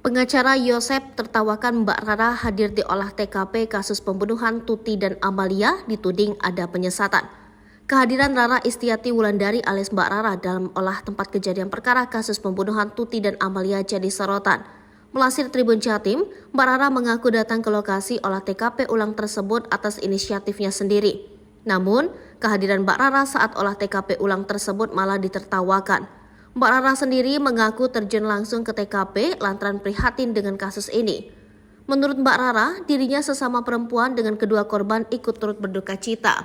Pengacara Yosep tertawakan Mbak Rara hadir di olah TKP kasus pembunuhan Tuti dan Amalia dituding ada penyesatan. Kehadiran Rara Istiati Wulandari alias Mbak Rara dalam olah tempat kejadian perkara kasus pembunuhan Tuti dan Amalia jadi sorotan. Melansir Tribun Jatim, Mbak Rara mengaku datang ke lokasi olah TKP ulang tersebut atas inisiatifnya sendiri. Namun, kehadiran Mbak Rara saat olah TKP ulang tersebut malah ditertawakan. Mbak Rara sendiri mengaku terjun langsung ke TKP lantaran prihatin dengan kasus ini. Menurut Mbak Rara, dirinya sesama perempuan dengan kedua korban ikut turut berduka cita.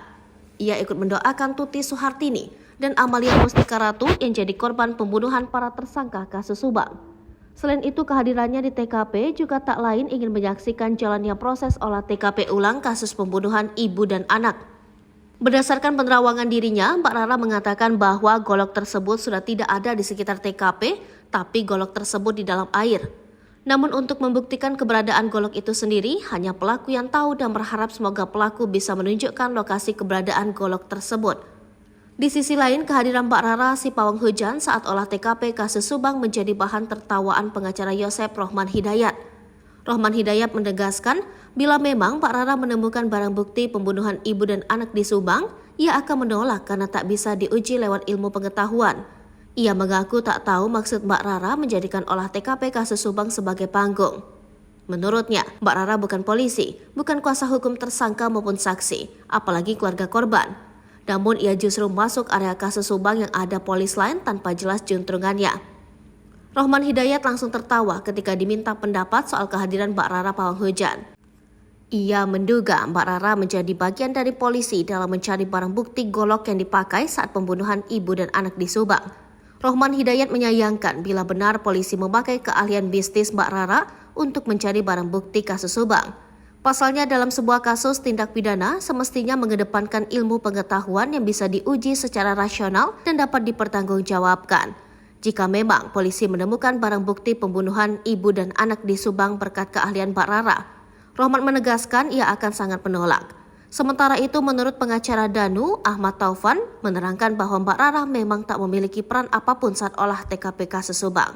Ia ikut mendoakan Tuti Suhartini dan Amalia Mustika Ratu yang jadi korban pembunuhan para tersangka kasus Subang. Selain itu, kehadirannya di TKP juga tak lain ingin menyaksikan jalannya proses olah TKP ulang kasus pembunuhan ibu dan anak. Berdasarkan penerawangan dirinya, Mbak Rara mengatakan bahwa golok tersebut sudah tidak ada di sekitar TKP, tapi golok tersebut di dalam air. Namun untuk membuktikan keberadaan golok itu sendiri, hanya pelaku yang tahu dan berharap semoga pelaku bisa menunjukkan lokasi keberadaan golok tersebut. Di sisi lain, kehadiran Mbak Rara si pawang hujan saat olah TKP kasus Subang menjadi bahan tertawaan pengacara Yosep Rohman Hidayat. Rohman Hidayat menegaskan, bila memang Mbak Rara menemukan barang bukti pembunuhan ibu dan anak di Subang, ia akan menolak karena tak bisa diuji lewat ilmu pengetahuan. Ia mengaku tak tahu maksud Mbak Rara menjadikan olah TKP kasus Subang sebagai panggung. Menurutnya, Mbak Rara bukan polisi, bukan kuasa hukum tersangka maupun saksi, apalagi keluarga korban. Namun ia justru masuk area kasus Subang yang ada polis lain tanpa jelas juntrungannya. Rohman Hidayat langsung tertawa ketika diminta pendapat soal kehadiran Mbak Rara pawang hujan. Ia menduga Mbak Rara menjadi bagian dari polisi dalam mencari barang bukti golok yang dipakai saat pembunuhan ibu dan anak di Subang. Rohman Hidayat menyayangkan bila benar polisi memakai keahlian bisnis Mbak Rara untuk mencari barang bukti kasus Subang. Pasalnya dalam sebuah kasus tindak pidana semestinya mengedepankan ilmu pengetahuan yang bisa diuji secara rasional dan dapat dipertanggungjawabkan. Jika memang polisi menemukan barang bukti pembunuhan ibu dan anak di Subang berkat keahlian Mbak Rara, Rohman menegaskan ia akan sangat menolak. Sementara itu menurut pengacara Danu, Ahmad Taufan, menerangkan bahwa Mbak Rara memang tak memiliki peran apapun saat olah TKP kasus Subang.